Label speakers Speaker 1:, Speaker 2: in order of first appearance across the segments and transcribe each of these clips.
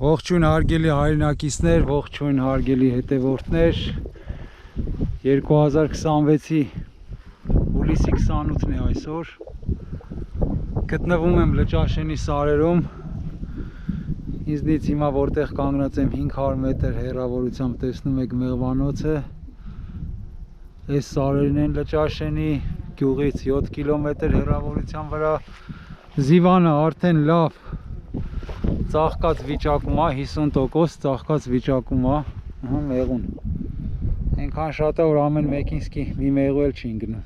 Speaker 1: Ողջույն հարգելի հայրենակիցներ, ողջույն հարգելի հետևորդներ, 2026-ի հուլիսի 28-ն է այսօր, գտնվում եմ Լճաշենի սարերում, ինձնից հիմա որտեղ կանգնած եմ 500 մետր հեռավորությամբ տեսնում եք մեղվանոցը, այս սարերն են Լճաշենի գյուղից 7 կիլոմետր հեռավորության վրա, Զիվանը արդեն լավ ծաղկած վիճակում է, 50% ծաղկած վիճակում է, մեղուն, այնքան շատ է, որ ամեն մեկին սկի մի մեղու էլ չի ընկնում։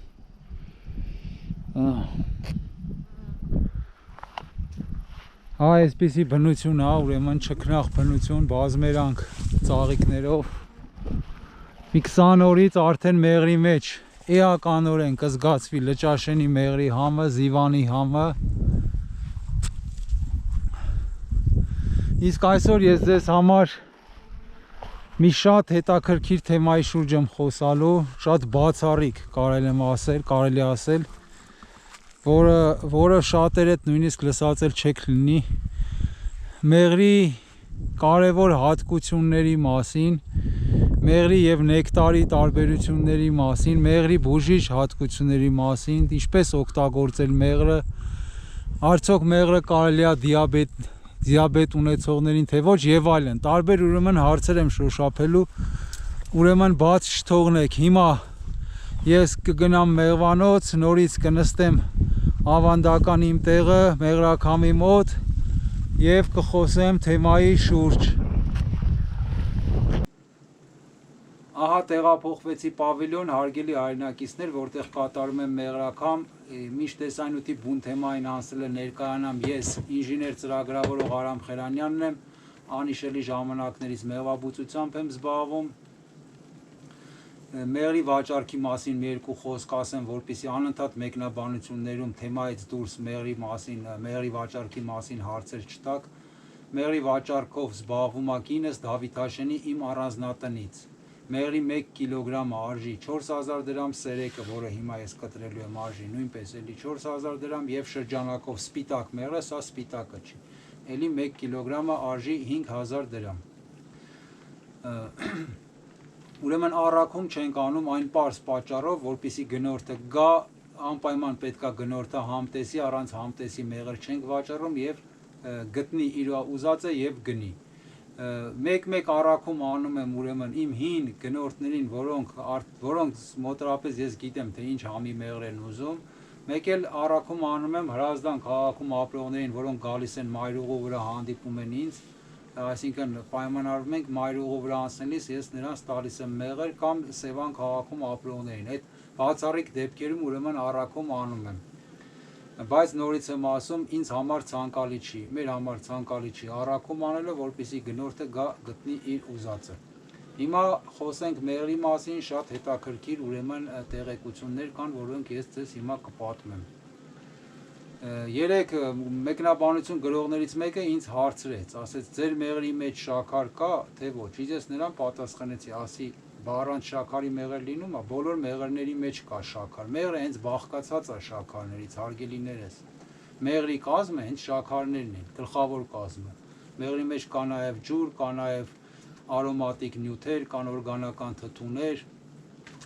Speaker 1: Այսպիսի բնություն է, ուրեմն չքնաղ բնություն, բազմերանք ծաղիկներով, մի 20 օրից արդեն մեղրի մեջ էականորեն կզգացվի Լճաշենի մեղրի համը, Զիվանի համը։ Իսկ այսօր ես ձեզ համար մի շատ հետաքրքիր թեմայի շուրջ եմ խոսալու, շատ բացառիկ կարելի ասել, որը շատերդ նույնիսկ լսածել չեք լինի, մեղրի կարևոր հատկությունների մասին, մեղրի և նեկտարի տարբերությունների մասին, մեղրի բուժիչ հատկությունների մասին, ինչպես օգտագործել մեղրը, արդյոք մեղրը կարելի է դիաբետ ունեցողներին թե ոչ եւ այլն, տարբեր ուրեմն հարցեր եմ շոշափելու, ուրեմն բաց չթողնեք, հիմա ես կգնամ մեղվանոց, նորից կնստեմ ավանդական իմ տեղը մեղրաքամի մոտ եւ կխոսեմ թեմայի շուրջ։ Ահա տեղափոխվեցի պավիլիոն, հարգելի հայրենակիցներ, որտեղ կատարում եմ մեղրաքամ, միշտ տեսանյութի բուն թեմային անցել ներկայանամ ես, ինժեներ ծրագրավորող Արամ Խերանյանն եմ, անհիշելի ժամանակներից մեղվաբուծությամբ եմ զբաղվում, մեղրի վաճառքի մասին մի երկու խոսք ասեմ, որպեսզի անընդհատ մեկնաբանություններում թեմայից դուրս մեղրի վաճառքի մասին հարցեր չտաք, մեղրի վաճառքով զբաղվում է կինս Դավիթաշենի իմ առանձնատնից, մեղրի 1 կիլոգրամը արժի 4000 դրամ, սերեկը, որը հիմա ես կտրելու եմ արժի նույնպես էլի 4000 դրամ և շրջանակով սպիտակ մեղրը, սա սպիտակը չի, էլի 1 կիլոգրամը արժի 5000 դրամ։ Ուրեմն առաքում չենք անում այն պարզ պատճառով, որպեսզի գնորդը գա, անպայման պետք է գնորդը համտեսի, առանց համտեսի մեղր չենք վաճառում և գտնի իր ուզածը և գնի։ Մեկ-մեկ առաքում անում եմ ուրեմն իմ հին գնորդներին, որոնք մոտավորապես ես գիտեմ, թե ինչ համի մեղր են ուզում, մեկ էլ առաքում անում եմ Հրազդան քաղաքում ապրողներին, որոնք գալիս են մայրուղու վրա հանդիպում են ինձ, այսինքն պայմանավորվում ենք մայրուղու վրա անցնելիս ես նրանց տալիս եմ մեղր կամ Սևան քաղաքում ապրողներին, այդ բացառիկ դեպքերում ուրեմն առաքում անում եմ, բայց նորից եմ ասում, ինձ համար ցանկալի չի, մեր համար ցանկալի չի առաքում անելը, որպեսզի գնորդը գա գտնի իր ուզածը։ Հիմա խոսենք մեղրի մասին, շատ հետաքրքիր ուրեմն տեղեկություններ կան, որոնք ես ձեզ հիմա կպատմեմ։ Երեք մեկնաբանություն գրողներից մեկը ինձ հարցրեց, ասեց ձեր մեղրի մեջ շաքար կա, թե ոչ, ես նրան պատասխանեցի, ասի առանց շաքարի մեղր լինում է, բոլոր մեղրների մեջ կա շաքար, մեղրը հենց բաղկացած է շաքարներից, հարգելիներս, մեղրի կազմը հենց շաքարներն են, գլխավոր կազմը, մեղրի մեջ կա նաև ջուր, կա նաև արոմատիկ նյութեր, կան օրգանական թթուներ,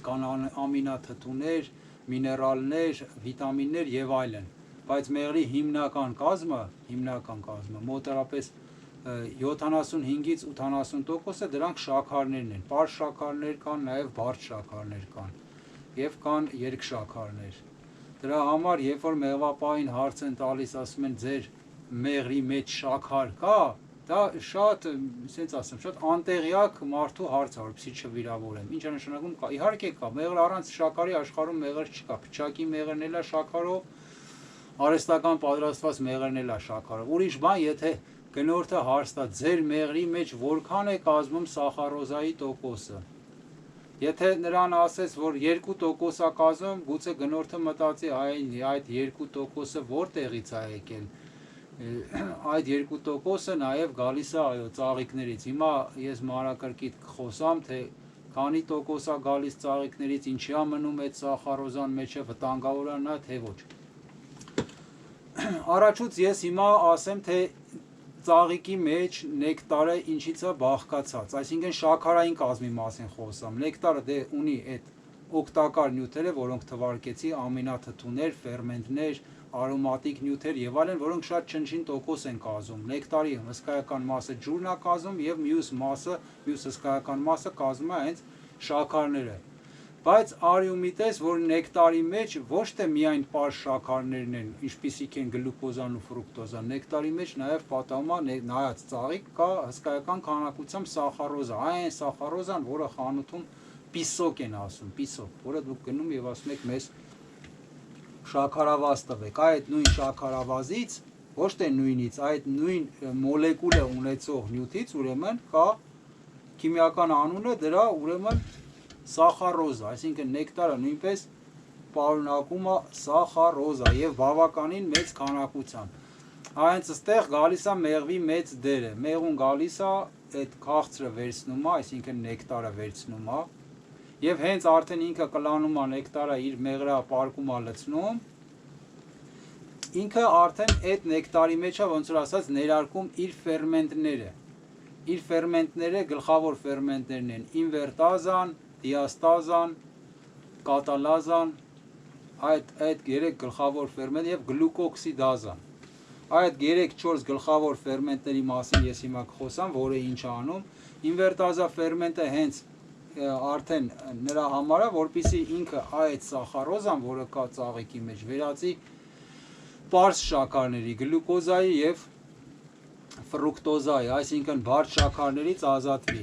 Speaker 1: կան ամինաթթուներ, միներալներ, վիտամիններ և այլն, բայց մեղրի հիմնական կազմը մոտավորապես 75-ից 80%-ը դրանք շաքարներն են, պարզ շաքարներ կան, նաև բարդ շաքարներ կան և կան երկշաքարներ։ Դրա համար, երբ որ մեղվապահին հարց են տալիս, ասում են ձեր մեղրի մեջ շաքար կա, դա շատ անտեղյակ մարդու հարց է, որպեսզի չվիրավորեմ, ինչ է նշանակում կա, իհարկե կա, մեղր առանց շաքարի աշխարհում մեղր չկա, փչակի մեղրն էլ է շաքարով, արհեստական պատրաստված մեղրն էլ է շաքարով, ուրիշ բան, եթե գնորդը հարց տա ձեր մեղրի մեջ որքան է կազմում սախարոզայի տոկոսը, եթե նրան ասես, որ 2% է կազմում, գուցե գնորդը մտածի այդ 2%-ը որտեղից է եկել, այդ 2%-ը նաև գալիս է ծաղիկներից, հիմա ես մանրակրկիտ կխոսամ, թե քանի տոկոս է գալիս ծաղիկներից, ինչի է մնում այդ սախարոզան մեջը, վտանգավոր է նա, թե ոչ։ Առաջուց ես հիմա ասեմ, թե ծաղիկի մեջ նեկտարը ինչից է բաղկացած, այսինքն շաքարային կազմի մասին խոսամ, նեկտարը դե ունի այդ օգտակար նյութերը, որոնք թվարկեցի, ամինաթթուներ, ֆերմենտներ, արոմատիկ նյութեր եւ այլն, որոնք շատ չնչին տոկոս են կազմում։ Նեկտարի հսկայական մասը ջուրն է կազմում եւ մյուս հսկայական մասը կազմում է հենց շաքարները։ Բայց արյումի տես, որ նեկտարի մեջ ոչ թե միայն պարզ շաքարներն են, ինչպիսիք են գլյուկոզան ու ֆրուկտոզան, նեկտարի մեջ նաև պատահում է նայած ծաղիկ կա հսկայական քանակությամբ սախարոզա, այն սախարոզան, որը խանութում պիսոկ են ասում, պիսոկ, որը դուք գնում եւ ասում եք մեզ շաքարավազ տվեք, այդ նույն շաքարավազից, ոչ թե նույնից, այդ նույն մոլեկուլը ունեցող նյութից ուրեմն կա քիմիական անունը դրա ուրեմն սախարոզա, այսինքն նեկտարը նույնպես պարունակում է սախարոզա եւ բավականին մեծ քանակությամբ։ Այնց այստեղ գալիս է մեղվի մեծ դերը։ Մեղուն գալիս է այդ քաղցրը վերցնում է, այսինքն նեկտարը վերցնում է եւ հենց արդեն ինքը կլանում է նեկտարը իր մեղրը պարկում է լցնում։ Ինքը արդեն այդ նեկտարի մեջ է ոնց որ ասած ներարկում իր ֆերմենտները։ Իր ֆերմենտները գլխավոր ֆերմենտներն են ինվերտազան, դիաստազան, կատալազան, այդ 3 գլխավոր ֆերմենտ եւ գլյուկոքսիդազան։ Այդ 3-4 գլխավոր ֆերմենտների մասին ես հիմա կխոսամ, որը ինչ անում։ Ինվերտազա ֆերմենտը հենց արդեն նրա համար է, որպեսզի ինքը այդ սախարոզան, որը կա ծաղիկի մեջ, վերածի պարզ շաքարների, գլյուկոզայի եւ ֆրուկտոզայի, այսինքն բարդ շաքարներից ազատվի։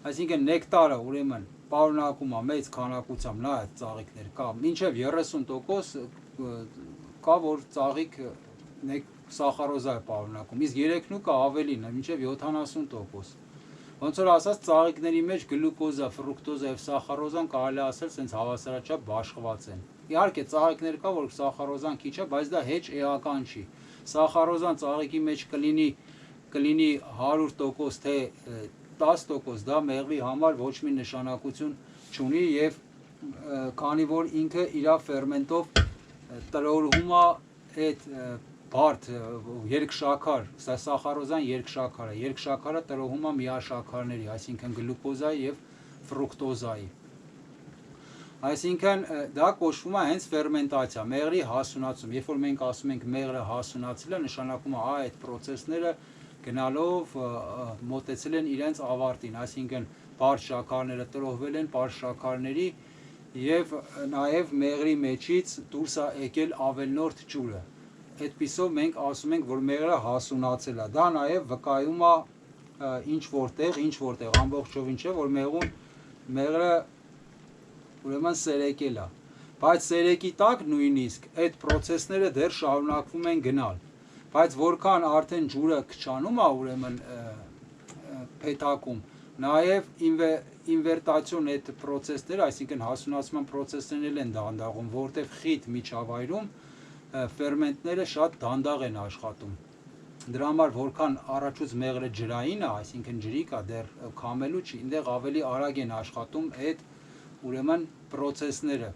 Speaker 1: Այսինքն նեկտարը ուրեմն պարունակում է մեծ քանակությամբ նայած ծաղիկներ կա, մինչև 30% կա, որ ծաղիկ սախարոզա է պարունակում, իսկ 3-ը ավելին է, մինչև 70%։ Ոնց որ ասած ծաղիկների մեջ գլյուկոզա, ֆրուկտոզա եւ սախարոզան կարելի ասել սենց հավասարաչափ բաշխված են։ Իհարկե ծաղիկներ կա, որ սախարոզան քիչ է, բայց դա հեչ էական չի։ Սախարոզան ծաղիկի մեջ կլինի 100% թե 10%, դա մեղվի համար ոչ մի նշանակություն չունի եւ քանի որ ինքը իր ֆերմենտով տրորվում է այդ բարդ երկշաքար, սա սախարոզան երկշաքար է, երկշաքարը տրոհում է միաշաքարների, այսինքն գլյուկոզայի եւ ֆրուկտոզայի։ Այսինքն դա կոչվում է հենց ֆերմենտացիա, մեղրի հասունացում։ Երբ որ մենք ասում ենք մեղրը հասունացել է, նշանակում է այդ process-ները գնալով մոտեցել են իրենց ավարտին, այսինքն բարդ շաքարները տրոհվել են բարդ շաքարների եւ նաեւ մեղրի մեջից դուրս է եկել ավելնորդ ջուրը։ Այդպիսով մենք ասում ենք, որ մեղրը հասունացել է։ Դա նաև վկայում է ինչ որտեղ ամբողջովին չէ, որ մեղրը ուրեմն սերեկել է։ Բայց սերեկի տակ նույնիսկ այդ process-ները դեռ շարունակվում են գնալ։ Բայց որքան արդեն ջուրը քչանում է ուրեմն փեթակում, նաև ինվերտացիոն այդ process-ները, այսինքն հասունացման process-ներն են դանդաղում, որտեղ խիտ միջավայրում ֆերմենտները շատ դանդաղ են աշխատում։ Դրա համար որքան առաջուց մեղրը ջրային է, այսինքն ջրիկ է, դեռ քամելու չի, այնտեղ ավելի արագ են աշխատում այդ ուրեմն process-ները։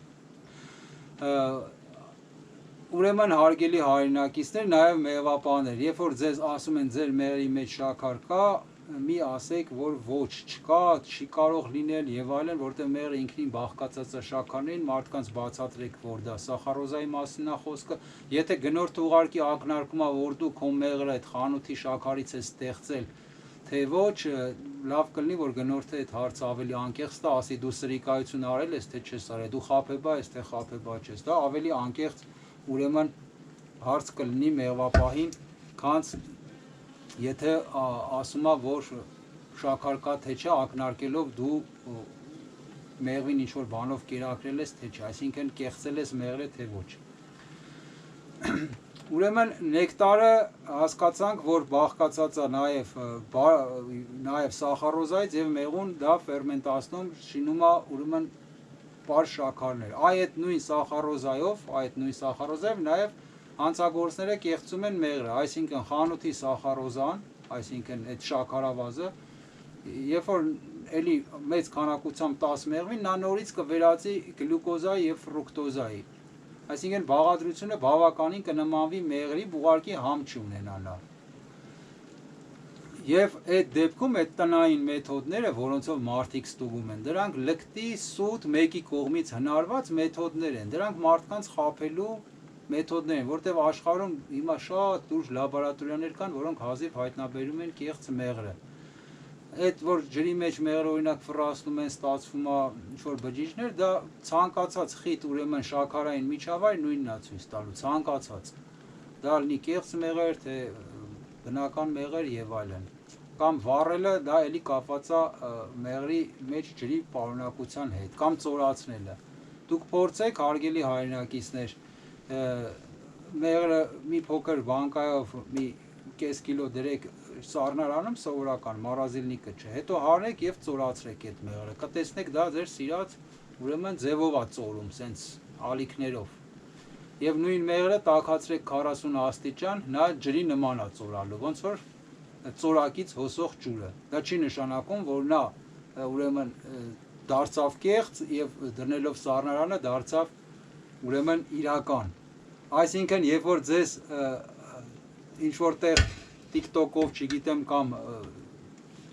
Speaker 1: Ուրեմն հարգելի հայրենակիցներ, նաև մեղվապահներ, երբ որ ձեզ ասում են ձեր մեղրի մեջ շաքար կա, մի ասեք, որ ոչ չկա, չի կարող լինել եւ այլն, որտեղ մեղրը ինքնին բաղկացած է շաքարներին, մարդկանց բացատրեք, որ դա սախարոզայի մասին է խոսքը։ Եթե գնորդը ուղարկի ակնարկում է, որ դու քո մեղրը այդ խանութի շաքարից ես ստեղծել, թե ոչ, լավ կլինի, որ գնորդը այդ հարցը ավելի անկեղծ տա, ասի դու սրիկայություն արել ես, թե չես արել, դու խաբեբա ես, թե խաբեբա չես, դա ավելի անկեղծ ուրեմն հարց կլինի մեղվապահին, քանց եթե ասում է, որ շաքար կա թե չէ, ակնարկելով դու մեղվին ինչ-որ բանով կերակրել ես թե չէ, այսինքն կեղծել ես մեղրը թե ոչ։ Ուրեմն նեկտարը հասկացանք, որ բաղկացած է նաև սախարոզայից եւ մեղուն դա ֆերմենտացնում շինում է ուրեմն պարզ շաքարներ։ Այդ նույն սախարոզայով նաև հանցագործները կեղծում են մեղրը, այսինքն խանութի սախարոզան, այսինքն այդ շաքարավազը, երբ որ էլի մեծ քանակությամբ 10 մեղվին, նա նորից կվերածի գլյուկոզայի եւ ֆրուկտոզայի։ Այսինքն բաղադրությունը բավականին կնմանվի մեղրի, ուղղակի համ չունենա լավ։ Եվ այդ դեպքում այդ տնային մեթոդները, որոնցով մարդիկ ստուգում են, դրանք լկտի, սուտ, մեկի կողմից հնարված մեթոդներ են, դրանք մարդկանց խաբելու մեթոդներ են, որտեղ աշխարհում հիմա շատ լուրջ լաբորատորիաներ կան, որոնք հազիվ հայտնաբերում են կեղծ մեղրը։ Այդ որ ջրի մեջ մեղրը օրինակ ֆռացնում են, ստացվում է ինչ-որ բջիջներ, դա ցանկացած խիտ ուրեմն շաքարային միջավայր նույնն է ցույց տալու, ցանկացած։ Դա լինի կեղծ մեղր, թե բնական մեղր եւ այլն։ Կամ վառելը դա էլի կապված է մեղրի մեջ ջրի պարունակության հետ, կամ ծորացնելը։ Դուք փորձեք, հարգելի հայրենակիցներ, մեղրը մի փոքր բանկայով մի կես կիլո դրեք սառնարանում, սովորական մարազիլնիկը չէ, հետո հանեք եւ ծորացրեք այդ մեղրը, կտեսնեք դա ձեր սիրած ուրեմն ձևով է ծորում, սենց ալիքներով։ Եվ նույն մեղրը տաքացրեք 40 աստիճան, նա ջրի նման է ծորալու, ոնց որ ծորակից հոսող ջուրը։ Դա չի նշանակում, որ նա ուրեմն դարձավ կեղծ եւ դնելով սառնարանը դարձավ ուրեմն իրական։ Այսինքն, երբ որ ձեզ ինչ որտեղ TikTok-ով, չգիտեմ, կամ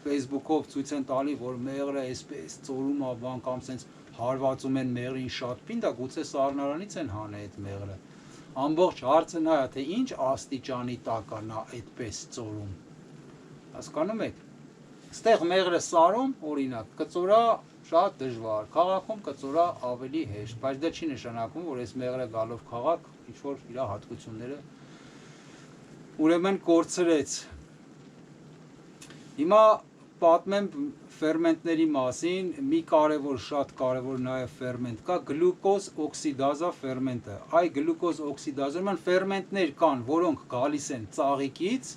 Speaker 1: Facebook-ով ցույց են տալի, որ մեղրը այսպես ծորում է բան կամ սենց հարվածում են մեղրին շատ պին, դա գուցե սառնարանից են հանել այդ մեղրը։ Ամբողջ հարցը նա է, թե ինչ աստիճանի տակ է նա այդպես ծորում։ Հասկանում եք։ Ստեղ մեղրը սարում, օրինակ, կծորա շատ դժվար, քաղաքում կծորա ավելի հեշտ, բայց դա չի նշանակում, որ այս մեղրը գալով քաղաք ինչ որ իր հատկությունները ուրեմն կորցրեց։ Հիմա պատմեմ ֆերմենտների մասին, մի կարևոր, շատ կարևոր նաև ֆերմենտ կա, գլյուկոզ օքսիդազա ֆերմենտը։ Այ գլյուկոզ օքսիդազը ուրեմն ֆերմենտներ կան, որոնք գալիս են ծաղիկից,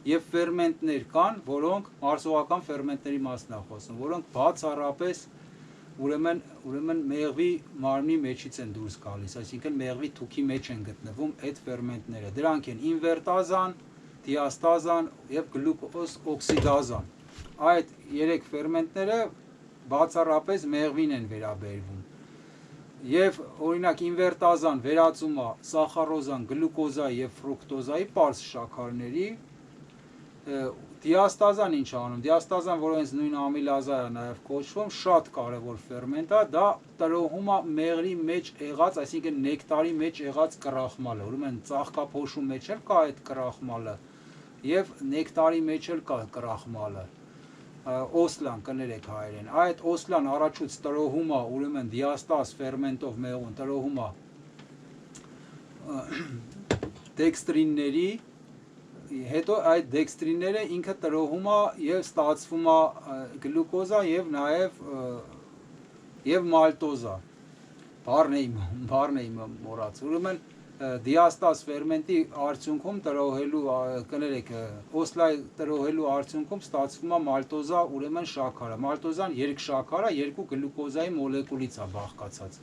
Speaker 1: եւ ֆերմենտներ կան, որոնք մարսողական ֆերմենտների մասն է խոսում, որոնք բացառապես ուրեմն մեղվի մարմնի մեջից են դուրս գալիս, այսինքն մեղվի թուքի մեջ են գտնվում այդ ֆերմենտները։ Դրանք են ինվերտազան, դիաստազան եւ գլյուկոզ օքսիդազան։ Այդ երեք ֆերմենտները բացառապես մեղվին են վերաբերվում։ Եվ օրինակ ինվերտազան վերածում է սախարոզան, գլյուկոզայի եւ ֆրուկտոզայի պարզ շաքարների։ Դիաստազան ինչ անում, դիաստազան, որ հենց նույն ամիլազա է նաև կոչվում, շատ կարևոր ֆերմենտ է, դա տրոհում է մեղրի մեջ եղած, այսինքն նեկտարի մեջ եղած կրախմալը, ուրեմն ծաղկափոշու մեջ էլ կա այդ կրախմալը եւ նեկտարի մեջ էլ կա կրախմալը, օսլան կներեք հայերեն, այդ օսլան առաջուց տրոհում է, ուրեմն դիաստազ ֆերմենտով մեղուն տրոհում է դեքստրինների, հետո այդ դեքստրինները ինքը տրոհում է եւ ստացվում է գլյուկոզա եւ նաեւ եւ մալտոզա։ Բառն է մոռաց։ Ուրեմն դիաստազ ֆերմենտի արդյունքում տրոհելու կներեք օսլայի տրոհելու արդյունքում ստացվում է մալտոզա, ուրեմն շաքարը։ Մալտոզան երկշաքար է, երկու գլյուկոզայի մոլեկուլից է բաղկացած։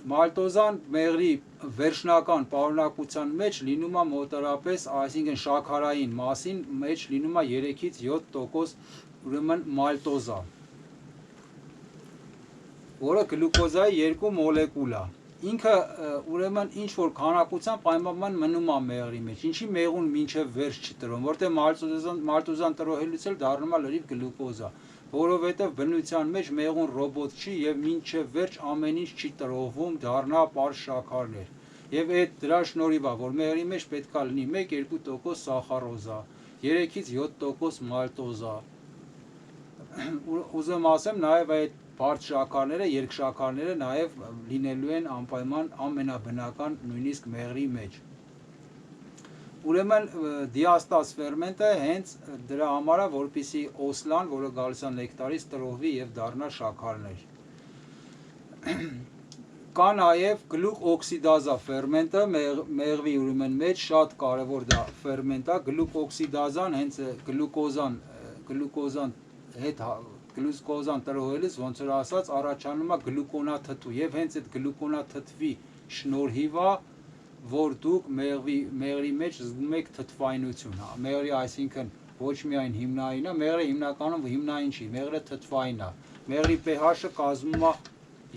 Speaker 1: Մալտոզան մեղրի վերջնական պարունակության մեջ լինում է մոտարապես, այսինքն շաքարային մասին մեջ լինում է 3-ից 7% ուրեմն մալտոզա, որը գլյուկոզայի երկու մոլեկուլ է։ Ինքը ուրեմն ինչ որ քանակությամբ պայմանական մնում է մեղրի մեջ, ինչի մեղուն մինչև վերջ չի տրոհում, որտեղ մալտոզան տրոհելուց էլ դառնում է լրիվ գլյուկոզա, որովհետև բնության մեջ մեղուն ռոբոտ չի եւ մինչև վերջ ամեն ինչ չի տրոհվում, դառնա պարզ շաքարներ։ Եվ այդ դրա շնորհիվ է, որ մեղրի մեջ պետք է լինի 1-2% սախարոզա, 3-ից 7% մալտոզա։ Ուզում ասեմ նաև այդ բարդ շաքարները, երկշաքարները նաև լինելու են անպայման ամենաբնական նույնիսկ մեղրի մեջ։ Ուրեմն դիաստազ ֆերմենտը հենց դրա համար է, որպեսզի օսլան, որը գալիս է նեկտարից, տրոհվի եւ դառնա շաքարներ։ Կա նաև գլյուկ օքսիդազա ֆերմենտը, մեղվի ուրեմն մեջ շատ կարևոր դա ֆերմենտ է, գլյուկ օքսիդազան հենց գլյուկոզան տրոհելիս, ոնց որ ասած, առաջանում է գլյուկոնաթթու եւ հենց այդ գլյուկոնաթթվի շնորհիվ է, որ դուք մեղրի մեջ զգում եք թթվայնություն, մեղրի այսինքն ոչ միայն հիմնային է, մեղրը հիմնականում հիմնային չի, մեղրը թթվային է, մեղրի pH-ը կազմում է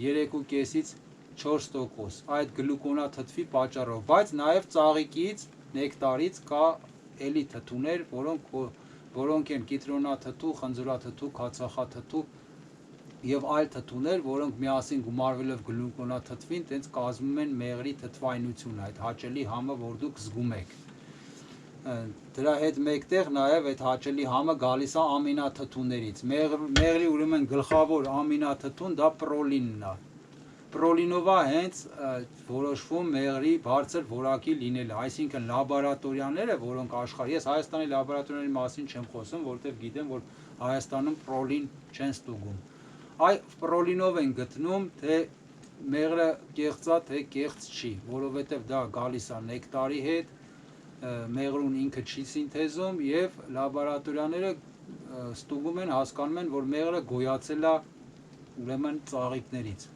Speaker 1: 3.5-ից 4%, այդ գլյուկոնաթթվի պատճառով, բայց նաև ծաղիկից, նեկտարից կա էլի թթուներ, որոնք են կիտրոնաթթու, խնձորաթթու, քացախաթթու եւ այլ թթուներ, որոնք միասին գումարվելով գլյուկոնաթթվին, տենց կազմում են մեղրի թթվայնությունը, այդ հաճելի համը, որ դուք զգում եք։ Դրա հետ մեկտեղ նաև այդ հաճելի համը գալիս է ամինաթթուներից։ Մեղրի ուրեմն գլխավոր ամինաթթուն դա պրոլինն է։ Պրոլինով է հենց որոշվում մեղրի բարձր որակի լինելը, այսինքն լաբորատորիաները, որոնք աշխարհի, ես Հայաստանի լաբորատորիաների մասին չեմ խոսում, որովհետև գիտեմ, որ Հայաստանում պրոլին չեն ստուգում։ Այ պրոլինով են գտնում, թե մեղրը կեղծ է, թե կեղծ չի, որովհետև դա գալիս է նեկտարի հետ, մեղրուն ինքը չի սինթեզում եւ լաբորատորիաները ստուգում են, հասկանում են, որ մեղրը գոյացել է ուրեմն ծաղիկներից։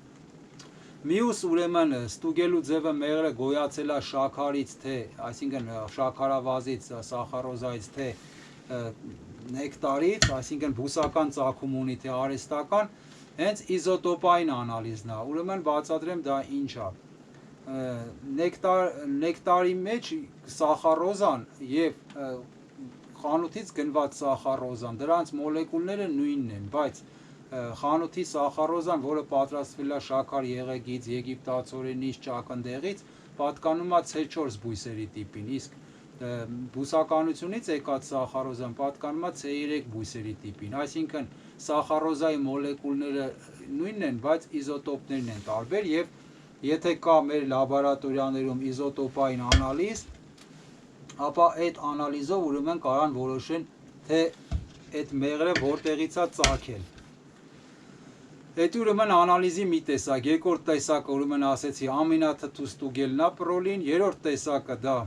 Speaker 1: Մյուս ուրեմն ստուգելու ձևը մեղրը գոյացել է շաքարից, թե, այսինքն շաքարավազից, սախարոզայից, թե նեկտարից, այսինքն բուսական ծագում ունի, թե արհեստական, հենց իզոտոպային անալիզն է։ Ուրեմն բացատրեմ դա ինչ է։ Նեկտարի մեջ սախարոզան եւ խանութից գնված սախարոզան, դրանց մոլեկուլները նույնն են, բայց խանութի սախարոզան, որը պատրաստվել է շաքար եղեգից, եգիպտացորենից, ճակնդեղից, պատկանում է C4 բույսերի տիպին, իսկ բուսականությունից եկած սախարոզան պատկանում է C3 բույսերի տիպին, այսինքն սախարոզայի մոլեկուլները նույնն են, բայց իզոտոպներն են տարբեր եւ եթե կա մեր լաբորատորիաներում իզոտոպային անալիզ, ապա այդ անալիզով ուրեմն կարան որոշեն, թե այդ մեղրը որտեղից է ծագել։ Այդ ուրեմն անալիզի մի տեսակ, երկրորդ տեսակը ուրեմն ասեցի ամինաթթու ստուգելն է պրոլին, երրորդ տեսակը դա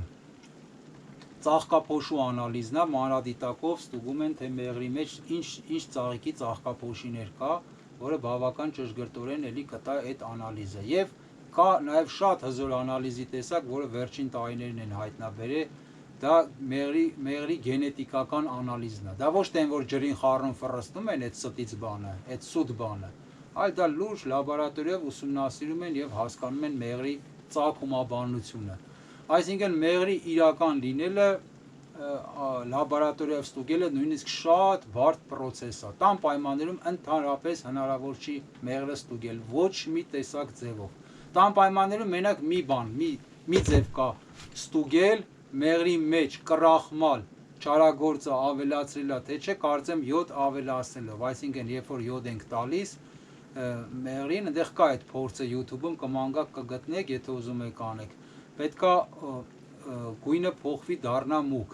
Speaker 1: ծաղկափոշու անալիզն է, մանրադիտակով ստուգում են, թե մեղրի մեջ ինչ ծաղիկի ծաղկափոշիներ կա, որը բավական ճշգրտորեն էլի կտա այդ անալիզը։ Եվ կա նաև շատ հզոր անալիզի տեսակ, որը վերջին տարիներին են հայտնաբերել, դա մեղրի գենետիկական անալիզն է։ Դա ոչ թե որ ջրին խառնում ֆռստում են այդ ստից բանը, այդ սուտ բանը, այլ դա լուրջ լաբորատորիայով ուսումնասիրում են եւ հասկանում են մեղրի ծագումաբանությունը։ Այսինքն մեղրի իրական լինելը լաբորատորիայով ստուգելը նույնիսկ շատ բարդ պրոցես է։ Տան պայմաններում ընդհանրապես հնարավոր չի մեղրը ստուգել ոչ մի տեսակ ձևով։ Տան պայմաններում մենակ մի բան, մի ձև կա ստուգել մեղրի մեջ կռախմալ չարագործը ավելացրելա, թե չէ, կարծեմ յոդ ավելացնելով, այսինքն երբ որ յոդ ենք տալիս մեղրին, այնտեղ կա այդ փորձը YouTube-ում կմանգակ կգտնեք, եթե ուզում եք անեք։ Պետքա գույնը փոխվի դառնա մուգ,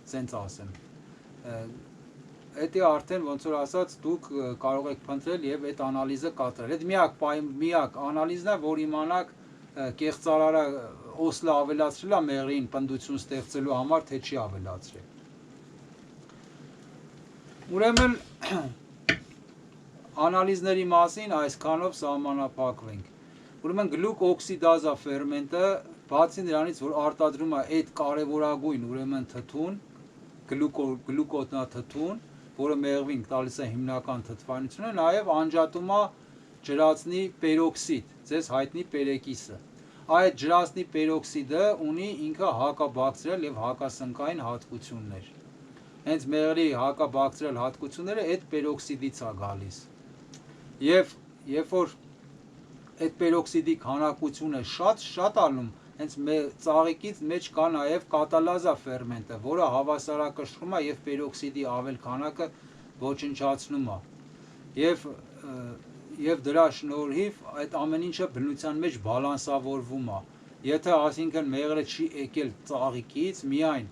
Speaker 1: սենց ասեմ։ Դա արդեն ոնց որ ասած դուք կարող եք փնտրել եւ այդ անալիզը կատարել։ Այդ միակ անալիզն է, որ իմանաք կեղծարարը օսլը ավելացրել է մեղրին պնդություն ստեղծելու համար, թե չի ավելացրել։ Ուրեմն անալիզների մասին այսքանով սահմանափակվենք։ Ուրեմն գլյուկօքսիդազա ֆերմենտը, բացի նրանից, որ արտադրում է այդ կարևորագույն ուրեմն թթուն, գլյուկոնաթթուն, որը մեղրին տալիս է հիմնական թթվայնությունը, նաև անջատում է ջրածնի պերօքսիդ, ձեզ հայտնի պերեկիսը։ Այդ ջրածնի պերօքսիդը ունի ինքը հակաբակտերիալ եւ հակասնկային հատկություններ։ Հենց մեղրի հակաբակտերիալ հատկությունները այդ պերօքսիդից է գալիս։ Եվ երբ որ այդ պերօքսիդի քանակությունը շատ ալնում, հենց ծաղիկից մեջ կա նաև կատալազա ֆերմենտը, որը հավասարակշռում է եւ պերօքսիդի ավել քանակը ոչնչացնում է։ Եվ դրա շնորհիվ այդ ամեն ինչը բնության մեջ բալանսավորվում է։ Եթե ասինքն մեղրը չի եկել ծաղիկից, միայն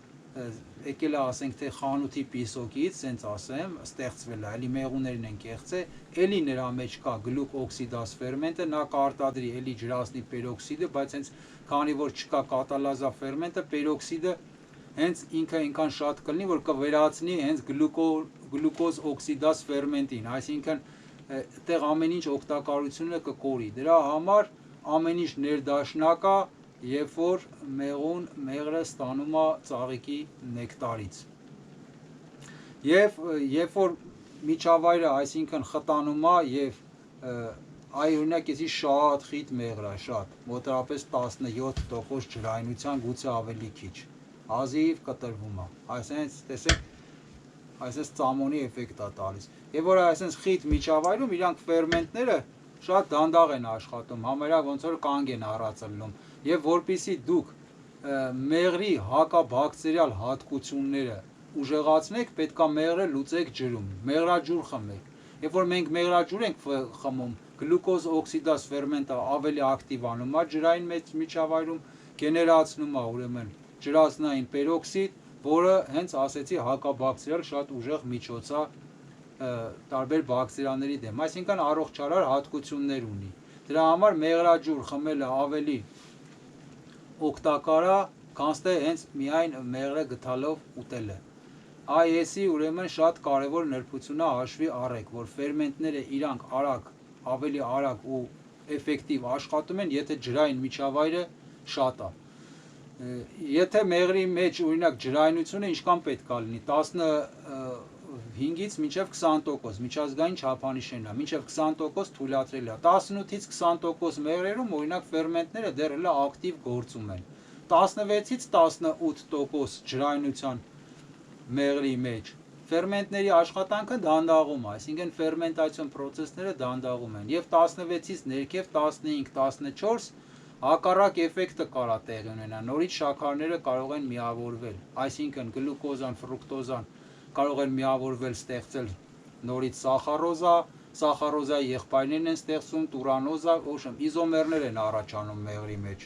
Speaker 1: եկել է, ասենք թե խանութի պիսոկից, սենց ասեմ, ստեղծվել է, էլի մեղուներն են կեղծել, էլի նրա մեջ կա գլյուկօքսիդազ ֆերմենտը, նա կարտադրի էլի ջրածնի պերօքսիդը, բայց հենց քանի որ չկա կատալազա ֆերմենտը, պերօքսիդը հենց ինքը այնքան շատ կլինի, որ կվերածնի հենց գլյուկոզ օքսիդազ ֆերմենտին, այսինքն այդտեղ ամեն ինչ օգտակարությունը կկորի։ Դրա համար ամեն ինչ ներդաշնակ է, երբ որ մեղրը ստանում է ծաղիկի նեկտարից։ Եվ երբ որ միջավայրը, այսինքն խտանում է եւ օրինակ էսի շատ խիտ մեղր է, շատ, մոտավորապես 17% ջրայնության, գուցե ավելի քիչ։ հազիվ կտրվում է, այսինքն տեսեք, այսպես ծամոնի էֆեկտ է տալիս, եւ որ այսպես խիտ միջավայրում իրանք ֆերմենտները շատ դանդաղ են աշխատում, համարյա ոնց որ կանգ են առածելնում, եւ որpիսի դուք մեղրի հակաբակտերիալ հատկությունները ուժեղացնեք, պետքա մեղրը լուծեք ջրում, մեղրաջուր խմեք, երբ որ մենք մեղրաջուր ենք խմում, գլուկոզ օքսիդազ ֆերմենտը ավելի ակտիվանում է ջրային միջավայրում, գեներացնում է ուրեմն ջրածնային պերօքսիդ, որը հենց ասեցի հակաբակտերիալ շատ ուժեղ միջոց է տարբեր բակտերիաների դեմ, այսինքն առողջարար հատկություններ ունի, դրա համար մեղրաջուր խմելը ավելի օգտակար է, քան թե հենց միայն մեղրը գթալով ուտելը։ IS-ի ուրեմն շատ կարևոր նրբությունը հաշվի առեք, որ ֆերմենտները իրանք ավելի արագ ու էֆեկտիվ աշխատում են, եթե ջրային միջավայրը շատ է։ Եթե մեղրի մեջ օրինակ ջրայինությունը ինչքան պետք է լինի, 15-ից մինչև 20%, միջազգային չափանիշներն է, մինչև 20% թույլատրել է, 18-ից 20% մեղրերում օրինակ ֆերմենտները դեռ հələ ակտիվ գործում են, 16-ից 18% ջրայինության մեղրի մեջ ֆերմենտների աշխատանքը դանդաղում է, այսինքն ֆերմենտացիոն պրոցեսները դանդաղում են, եւ 16-ից ներքև 15-14 հակառակ էֆեկտը կարա տեղի ունենա, նորից շաքարները կարող են միավորվել, այսինքն գլուկոզան, ֆրուկտոզան կարող են միավորվել, ստեղծել նորից սախարոզա, սախարոզայի եղբայրներն են ստեղծում, տուրանոզա, ոչմ իզոմերներ են առաջանում մեղրի մեջ։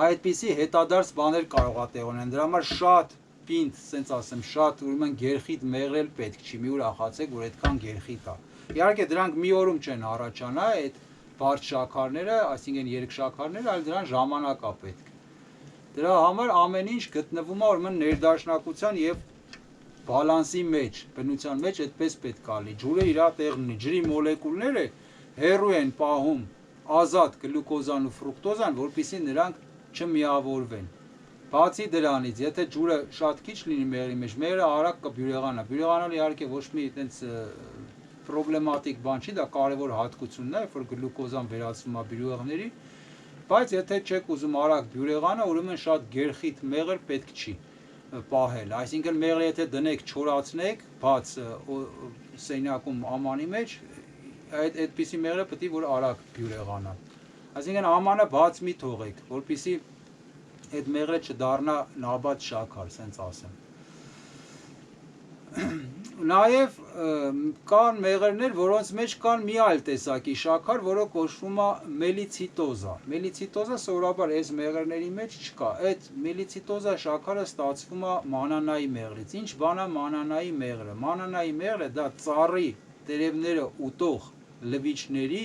Speaker 1: Այդպիսի հետադարձ բաներ կարող է տեղ ունենալ, դրա համար շատ պինդ, ասենց ասեմ, շատ ուրեմն գերխիտ մեղրել պետք չի, մի ուրախացեք, որ այդքան գերխիտ է։ Իհարկե դրանք մի օրում չեն առաջանա, այդ բարդ շաքարները, այսինքն երկշաքարները, այլ դրան ժամանակ է պետք։ Դրա համար ամեն ինչ գտնվում է ուրեմն ներդաշնակության եւ բալանսի մեջ, բնության մեջ այդպես պետք է լինի։ Ջուրը իր տեղն ունի, ջրի մոլեկուլները հեռու են պահում ազատ գլուկոզան ու ֆրուկտոզան, որպեսզի նրանք չմիավորվեն։ Բացի դրանից, եթե ջուրը շատ քիչ լինի մեղրի մեջ, մեղրը արագ կբյուրեղանա։ Բյուրեղանալը իհարկե ոչ մի այտենց պրոբլեմատիկ բան չի, դա կարևոր հատկությունն է, երբ որ գլուկոզան վերածվում է բյուրեղների, բայց եթե չեք ուզում արագ բյուրեղանա, ուրեմն շատ գերխիտ մեղր պետք չի պահել, այսինքն մեղրը եթե դնեք չորացնեք, բաց սենյակում ամանի մեջ, այդպիսի մեղրը պետք է որ արագ բյուրեղանա, այսինքն ամանը բաց մի թողեք, որպեսզի այդ մեղրը չդառնա նաբադ շաքար, սենց ասեմ։ Նաև կան մեղրներ, որոնց մեջ կան մի այլ տեսակի շաքար, որը կոչվում է մելիցիտոզա։ Մելիցիտոզը սովորաբար այս մեղրների մեջ չկա։ Այդ մելիցիտոզա շաքարը ստացվում է մանանայի մեղրից։ Ինչ բան է մանանայի մեղրը։ Մանանայի մեղրը դա ծառի տերևները ուտող լվիչների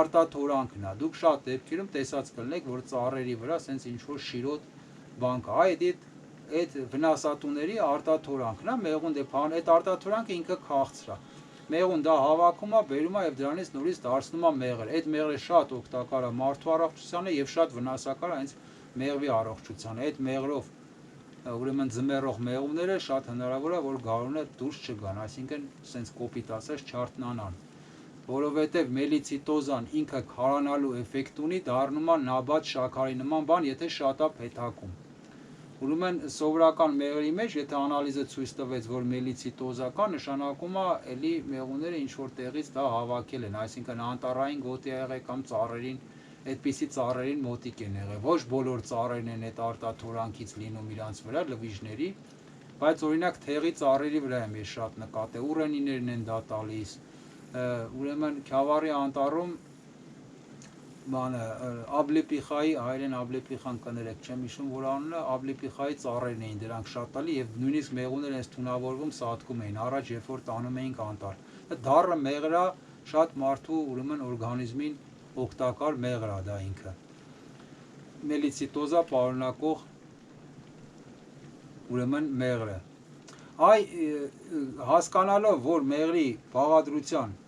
Speaker 1: արտաթորանքն է։ Դուք շատ դեպքերում տեսած կլինեք, որ ծառերի վրա սենց ինչ-որ շիրոտ բան կա։ Այդ վնասատուների արտաթորանքն է, մեղուն դեպան, այդ արտաթորանքը ինքը քաղցր է։ Մեղուն դա հավաքում է, բերում է եւ դրանից նորից դարձնում է մեղր։ Այդ մեղրը շատ օգտակար է մարդու առողջությանը եւ շատ վնասակար է հենց մեղվի առողջությանը։ Այդ մեղրով ուրեմն ձմեռող մեղուները շատ հնարավոր է, որ գարունը դուրս չգան, այսինքն սենց կոպիտ ասած չարտնանան, որովհետեւ մելիցիտոզան ինքը քարանալու էֆեկտ ունի, դառնում է նաբադ շաքարի նման բան, եթե շատ է փեթակում։ Ուրեմն սովորական մեղրի մեջ, եթե անալիզը ցույց տվեց, որ մելիցիտոզա կա, նշանակում է էլի մեղուները ինչ որ տեղից դա հավաքել են, այսինքն անտառային գոտի եղել կամ ծառերին, այդպիսի ծառերին մոտիկ են եղել։ Ոչ բոլոր ծառերն են այդ արտաթորանքից լինում իրանց վրա լվիժների, բայց օրինակ թեղի ծառերի վրա եմ ես շատ նկատել, ուռենիներն են դա տալիս։ Ուրեմն Քյավառի անտառում բանը աբլեպիխայի հայերեն աբլեպիխան կներեք, չեմ հիշում որ անունը, աբլեպիխայի ծառերն էին դրանք շատ տալի եւ նույնիսկ մեղուները հենց թունավորվում սատկում էին առաջ, երբ որ տանում էինք անտառ։ Դառը մեղրա շատ մարդու ուրեմն օրգանիզմին օգտակար մեղր է դա ինքը։ Մելիցիտոզա պարունակող ուրեմն մեղրը։ Հասկանալով, որ մեղրի բաղադրության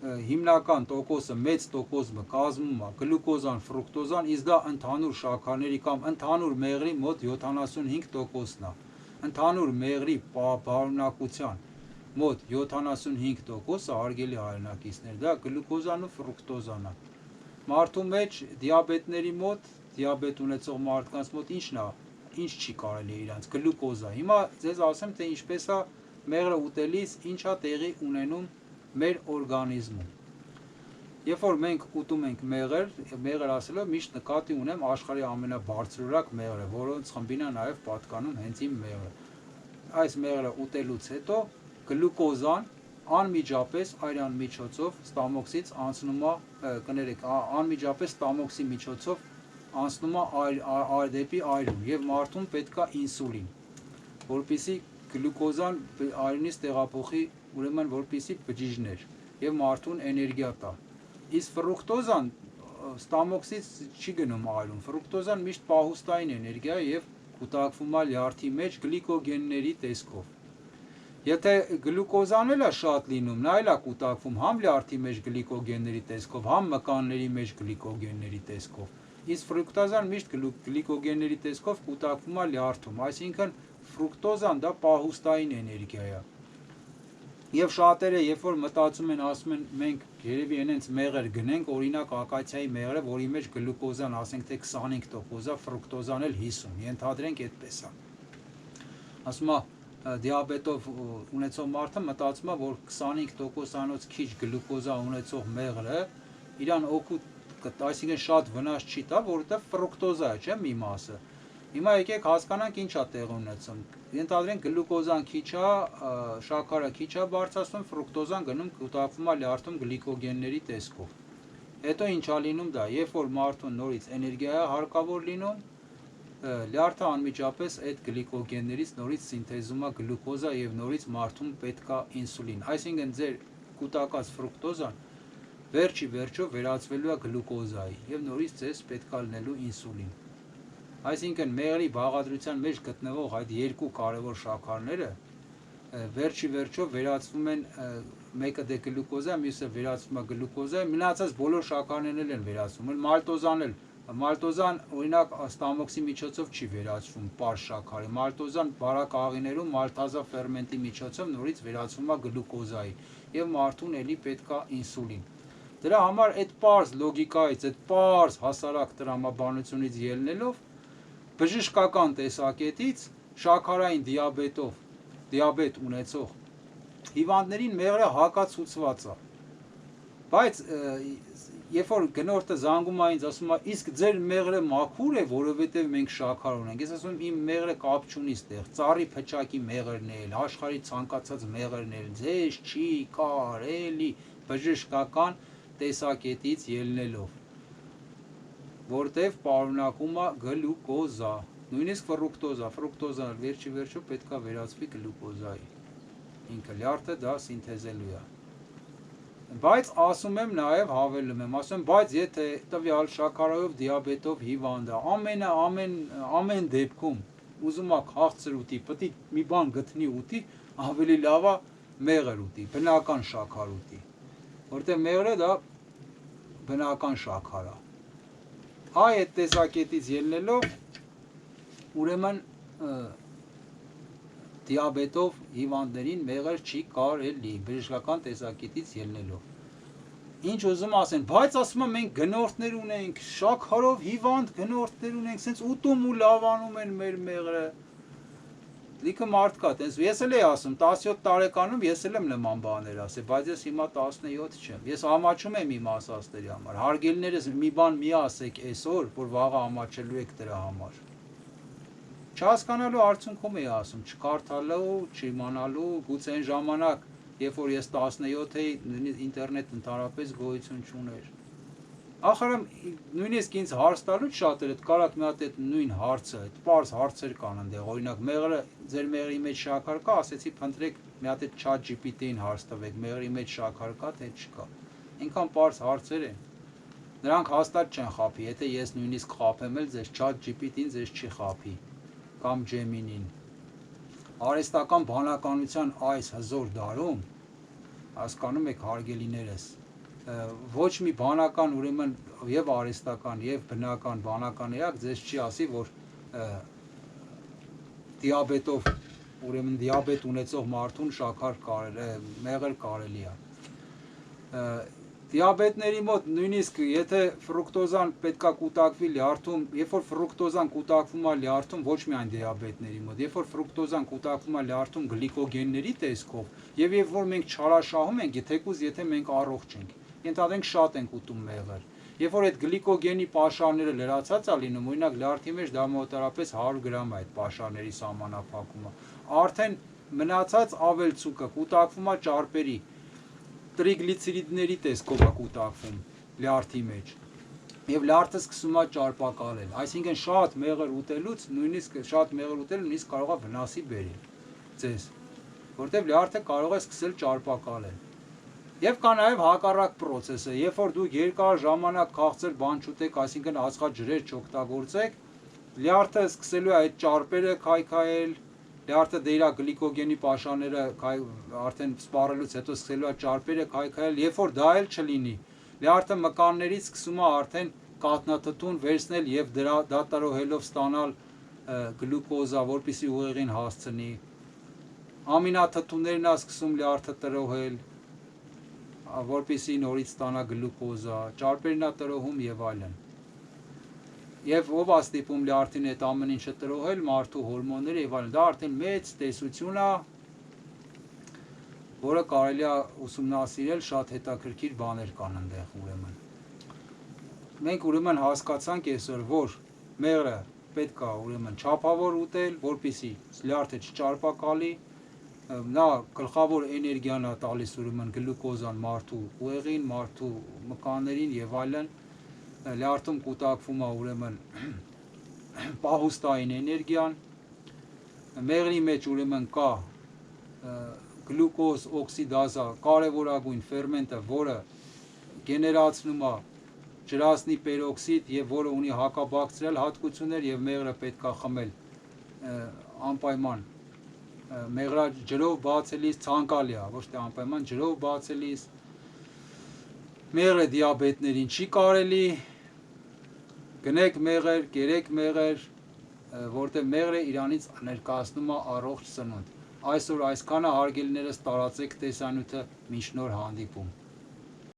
Speaker 1: հիմնական տոկոսը, մեծ տոկոսը կազմում է գլուկոզան, ֆրուկտոզան, իսկ դա ընդհանուր շաքարների կամ ընդհանուր մեղրի մոտ 75%-ն է։ Ընդհանուր մեղրի պարունակության մոտ 75%-ը հարգելի հայրենակիցներ, դա գլուկոզան ու ֆրուկտոզան է։ Մարդու մեջ դիաբետների մոտ, դիաբետ ունեցող մարդկանց մոտ ինչն է ինչ չի կարելի իրանց գլյուկոզա։ Հիմա ձեզ ասեմ, թե ինչպես է մեղրը ուտելիս ինչա տեղի ունենում մեր օրգանիզմում։ Երբ որ մենք ուտում ենք մեղր ասելով միշտ նկատի ունեմ աշխարհի ամենաբարձրորակ մեղրը, որոնց խմբին է նաև պատկանում հենց իմ մեղրը։ Այս մեղրը ուտելուց հետո գլյուկոզան անմիջապես արյան միջոցով ստամոքսից անցնում է, կներեք, անմիջապես ստամոքսի միջոցով անցնում է դեպի արյուն եւ մարդուն պետք է ինսուլին, որպեսզի գլյուկոզան արյունից տեղափոխի, ուրեմն որպեսզի բջիջներ եւ մարդուն էներգիա տա։ Իսկ ֆրուկտոզան ստամոքսից չի գնում արյուն, ֆրուկտոզան միշտ պահուստային էներգիա է եւ կուտակվում է լյարդի մեջ գլիկոգենների տեսքով։ Եթե գլյուկոզան էլ է շատ լինում, նա էլ է կուտակվում համ լյարդի մեջ գլիկոգենների տեսքով, համ մկանների մեջ գլիկոգենների տեսքով։ Իսկ ֆրուկտոզան միշտ գլիկոգենների տեսքով կուտակվում է լյարդում, այսինքն ֆրուկտոզան դա պահուստային էներգիա է։ Եվ շատերը, երբ որ մտածում են, ասում են, մենք երևի այնց մեղր գնենք, օրինակ ակացիայի մեղրը, որի մեջ գլյուկոզան, ասենք թե 25%, ֆրուկտոզան էլ 50, ենթադրենք այդպես է։ Ասում է, դիաբետով ունեցող մարդը մտածում է, որ 25%-անոց քիչ գլյուկոզա ունեցող մեղրը իրան օգուտ կտա, այսինքն շատ վնաս չի տա, որովհետև ֆրուկտոզա է, չէ՞ մի մասը։ Հիմա եկեք հասկանանք ինչ է տեղի ունեցում։ Ենթադրենք գլյուկոզան քիչ է, շաքարը քիչ է բարձրացնում, ֆրուկտոզան գնում կուտակվում է լյարդում գլիկոգենների տեսքով։ Հետո ինչ է լինում դա, երբ որ մարդուն նորից էներգիա է հարկավոր լինում, լյարդը անմիջապես այդ գլիկոգեններից նորից սինթեզում է գլյուկոզա եւ նորից մարդուն պետք է ինսուլին։ Այսինքն ձեր կուտակած ֆրուկտոզան վերջի վերջով վերածվելու է գլյուկոզայի եւ նորից ձեզ պետք է լինելու ինսուլին։ Այսինքն մեղրի բաղադրության մեջ գտնվող այդ երկու կարևոր շաքարները վերջի վերջով վերածվում են, մեկը դե գլյուկոզա, մյուսը վերածվում է գլյուկոզա, մնացած բոլոր շաքարներն են վերածվում, մալտոզան օրինակ ստամոքսի միջոցով չի վերածվում պարզ շաքարի, մալտոզան բարակ աղիներում մալտազա ֆերմենտի միջոցով նորից վերածվում է գլյուկոզայի եւ մարդուն էլի պետք է ինսուլին։ Դրա համար այդ պարզ լոգիկայից, այդ պարզ հասարակ տրամաբանությունից ելնելով բժշկական տեսակետից շաքարային դիաբետ ունեցող հիվանդներին մեղրը հակացուցված է։ Բայց երբ որ գնորդը զանգում է ինձ ասում է, իսկ ձեր մեղրը մաքուր է, որովհետև մենք շաքար ունենք։ Ես ասում եմ, իմ մեղրը կապ չունի ստեղ, ծառի փչակի մեղրն է, աշխարհի ցանկացած մեղրն է, ձեզ չի կարելի բժշկական տեսակետից ելնելով, որտև պարունակում է գլյուկոզա, նույնիսկ ֆրուկտոզան վերջի վերջո պետք է վերածվի գլյուկոզայի, ինքը լյարդը դա սինթեզելու է։ Բայց ասում եմ նաև հավելում եմ, ասում եմ, բայց եթե տվյալ շաքարայով դիաբետով հիվանդը ամեն դեպքում ուզում է քաղցր ուտի, պետք է մի բան գտնի ուտի, ավելի լավ է մեղր ուտի, բնական շաքար ուտի, որտեղ մեղրը դա բնական շաքար է։ Այդ տեսակետից ելնելով, ուրեմն դիաբետով հիվանդներին մեղր չի կարելի, բժշկական տեսակետից ելնելով։ Ինչ ուզում ասեն, բայց ասում եմ մենք գնորդներ ունենք, շաքարով հիվանդ գնորդներ ունենք, սենց ուտում ու լավանում են մեր մեղրը։ Լիքը մարդ կա, տենց ես էլ եմ ասում, 17 տարեկանում ես էլ եմ նման բաներ ասել, բայց ես հիմա 17 չեմ։ Ես ամաչում եմ իմ ասածների համար։ Հարգելիներս մի բան մի ասեք այսօր, որ վաղը ամաչելու եք դրա համար։ Չհասկանալու արդյունքում էի ասում, չկարդալու, չիմանալու, գուցե այն ժամանակ, երբ որ ես 17 էի, նույնիսկ ինտերնետ ընդհանրապես գոյություն չուներ։ Ախր նույնիսկ ինձ հարց տալուց շատերը կարաք մի հատ այդ նույն հարցը, այդ պարզ հարցեր կան այնտեղ, օրինակ մեղրը, ձեր մեղրի մեջ շաքար կա, ասեցի փնտրեք մի հատ այդ ChatGPT-ին հարց տվեք, մեղրի մեջ շաքար կա, թե չկա։ Այնքան պարզ հարցեր են։ Նրանք հաստատ չեն խաբի, եթե ես նույնիսկ խաբեմ էլ ձեզ ChatGPT-ին ձեզ չի խաբի, կամ Gemini-ին։ Արհեստական բանականության այս հզոր դարում, հասկանում եք հարգելիներս, ոչ մի բանական, ուրեմն եւ արհեստական եւ բնական բանական երակ ձեզ չի ասի, որ դիաբետով, ուրեմն դիաբետ ունեցող մարդուն շաքար կարելի, մեղր կարելի է։ Դիաբետների մոտ նույնիսկ եթե ֆրուկտոզան պետքա կուտակվի լյարդում, երբ որ ֆրուկտոզան կուտակվում է լյարդում, ոչ միայն դիաբետների մոտ, երբ որ ֆրուկտոզան կուտակվում է լյարդում գլիկոգենների տեսքով, եւ երբ որ մենք չարաշահում ենք, թեկուզ եթե մենք առողջ ենք, ենթադրենք շատ ենք ուտում մեղր, երբ որ այդ գլիկոգենի պաշարները լրացած է լինում, օրինակ լյարդի մեջ դա մոտարապես 100 գրամ է այդ պաշարների սահմանափակումը, արդեն մնացած ավելցուկը կուտակվում է ճարպերի տրիգլիցերիդների տեսքով է կուտակվում լյարդի մեջ եւ լյարդը սկսում է ճարպակալել, այսինքն շատ մեղր ուտելուց նույնիսկ կարող է վնասի բերել ձեզ, որտեղ լյարդը կարող է սկսել ճարպակալել։ Եվ կա նաեւ հակառակ process-ը, երբ որ դուք երկար ժամանակ քաղցր բան չուտեք, այսինքն ածխաջրեր չօգտագործեք, լյարդը սկսելու է այդ ճարպերը քայքայել, լյարդը դերա գլիկոգենի պաշարները արդեն սպառելուց հետո սկսելու է ճարպերը քայքայել, երբ որ դա էլ չլինի, լյարդը մկաններից սկսում է արդեն կաթնաթթուն վերցնել եւ դա տրոհելով ստանալ գլյուկոզա, որպեսզի ուղեղին հասցնի, ամինաթթուներն է սկսում լյարդը տրոհել, որպեսզի նորից ստանա գլյուկոզա, ճարպերն է տրոհում եւ այլն։ Եվ ով է ստիպում լյարդին այդ ամեն ինչը տրոհել, մարդու հորմոնները եւ այլն, դա արդեն մեծ տեսություն է, որը կարելի է ուսումնասիրել, շատ հետաքրքիր բաներ կան այնտեղ ուրեմն։ Մենք ուրեմն հասկացանք այսօր, որ մեղրը պետք է ուրեմն չափավոր ուտել, որպեսզի լյարդը չճարպակալի, նա գլխավոր էներգիան է տալիս ուրեմն գլյուկոզան մարդու ուղեղին, մարդու մկաններին եւ այլն, լյարդում կուտակվում է ուրեմն պահուստային էներգիան, մեղրի մեջ ուրեմն կա գլյուկոզ օքսիդազա կարևորագույն ֆերմենտը, որը գեներացնում է ջրածնի պերօքսիդ եւ որը ունի հակաբակտերիալ հատկություններ եւ մեղրը պետք է խմել անպայման ջրով բացելիս ցանկալի է, ոչ թե անպայման ջրով բացելիս, մեղրը դիաբետներին չի կարելի, գնեք մեղր, կերեք մեղր, որտեղ մեղրը իրանից ներկայացնում է առողջ սնունդ։ Այսօր այսքանը, հարգելիներս, տարածեք տեսանյութը, մինչ նոր հանդիպում։